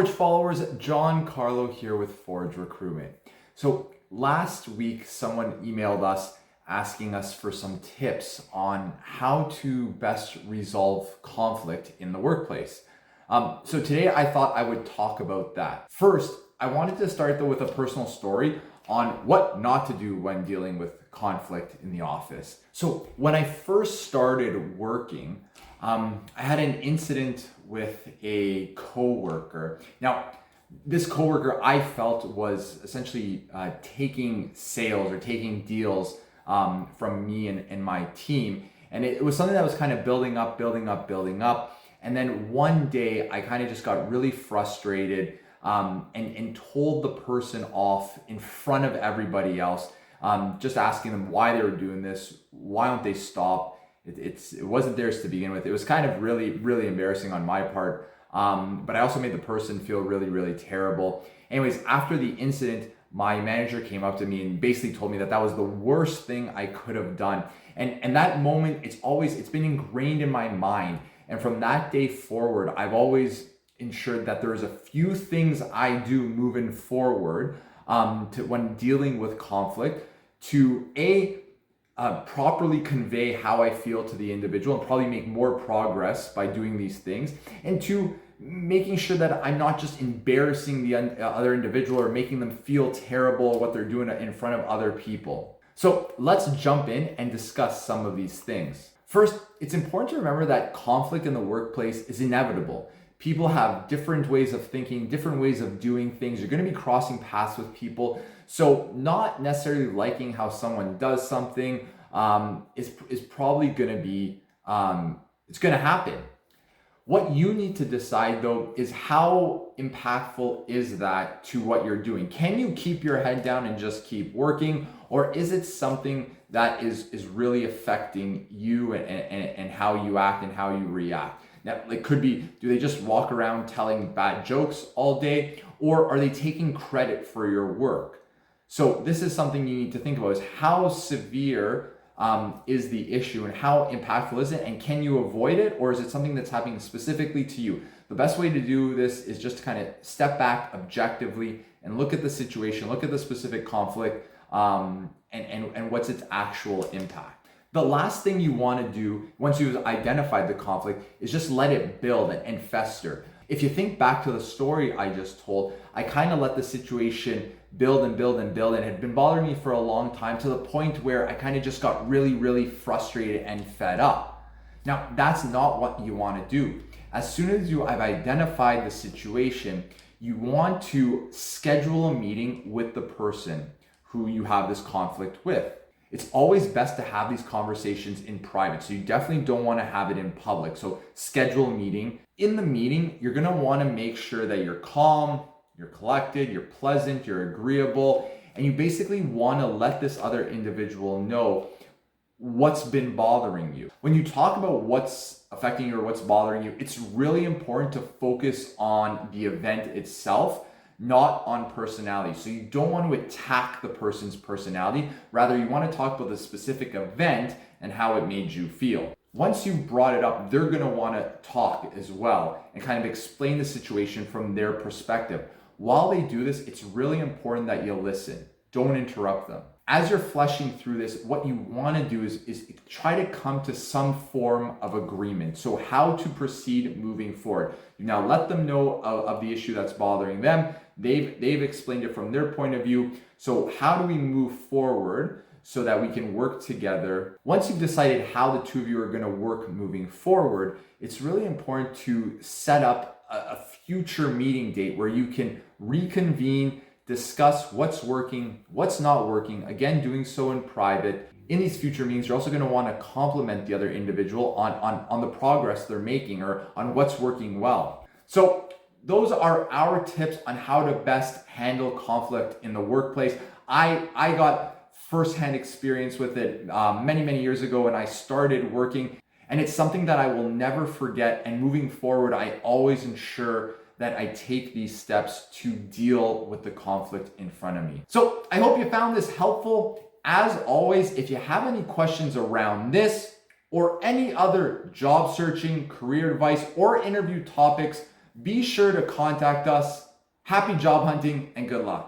Forge followers, John Carlo here with Forge Recruitment. So last week, someone emailed us asking us for some tips on how to best resolve conflict in the workplace. So today I thought I would talk about that. First, I wanted to start though with a personal story on what not to do when dealing with conflict in the office. So when I first started working, I had an incident with a coworker. Now, this coworker I felt was essentially taking sales or taking deals from me and my team. And it was something that was kind of building up. And then one day I kind of just got really frustrated and told the person off in front of everybody else, just asking them why they were doing this, why don't they stop? It wasn't theirs to begin with. It was kind of really embarrassing on my part, but I also made the person feel really terrible. Anyways, after the incident, my manager came up to me and basically told me that was the worst thing I could have done. And that moment, it's been ingrained in my mind. And from that day forward, I've always ensured that there's a few things I do moving forward when dealing with conflict to properly convey how I feel to the individual and probably make more progress by doing these things, and two, making sure that I'm not just embarrassing the other individual or making them feel terrible what they're doing in front of other people. So let's jump in and discuss some of these things. First, it's important to remember that conflict in the workplace is inevitable. People have different ways of thinking, different ways of doing things. You're going to be crossing paths with people. So not necessarily liking how someone does something is probably going to be, it's going to happen. What you need to decide though is how impactful is that to what you're doing? Can you keep your head down and just keep working? Or is it something that is really affecting you and how you act and how you react? Now, it could be, do they just walk around telling bad jokes all day, or are they taking credit for your work? So this is something you need to think about, is how severe is the issue and how impactful is it, and can you avoid it, or is it something that's happening specifically to you? The best way to do this is just to kind of step back objectively and look at the situation, look at the specific conflict, and what's its actual impact. The last thing you want to do once you've identified the conflict is just let it build and fester. If you think back to the story I just told, I kind of let the situation build and it had been bothering me for a long time, to the point where I kind of just got really frustrated and fed up. Now, that's not what you want to do. As soon as you have identified the situation, you want to schedule a meeting with the person who you have this conflict with. It's always best to have these conversations in private. So you definitely don't want to have it in public. So schedule a meeting. In the meeting, you're going to want to make sure that you're calm, you're collected, you're pleasant, you're agreeable, and you basically want to let this other individual know what's been bothering you. When you talk about what's affecting you or what's bothering you, it's really important to focus on the event itself, not on personality. So you don't want to attack the person's personality. Rather, you want to talk about the specific event and how it made you feel. Once you've brought it up, they're going to want to talk as well and kind of explain the situation from their perspective. While they do this, it's really important that you listen. Don't interrupt them. As you're fleshing through this, what you want to do is try to come to some form of agreement. So how to proceed moving forward. You now let them know of the issue that's bothering them. They've explained it from their point of view. So how do we move forward so that we can work together? Once you've decided how the two of you are going to work moving forward, it's really important to set up a future meeting date where you can reconvene, discuss what's working, what's not working, again, doing so in private. In these future meetings, you're also going to want to compliment the other individual on the progress they're making or on what's working well. So those are our tips on how to best handle conflict in the workplace. I got firsthand experience with it many years ago when I started working, and it's something that I will never forget. And moving forward, I always ensure that I take these steps to deal with the conflict in front of me. So I hope you found this helpful. As always, if you have any questions around this or any other job searching, career advice, or interview topics, be sure to contact us. Happy job hunting and good luck.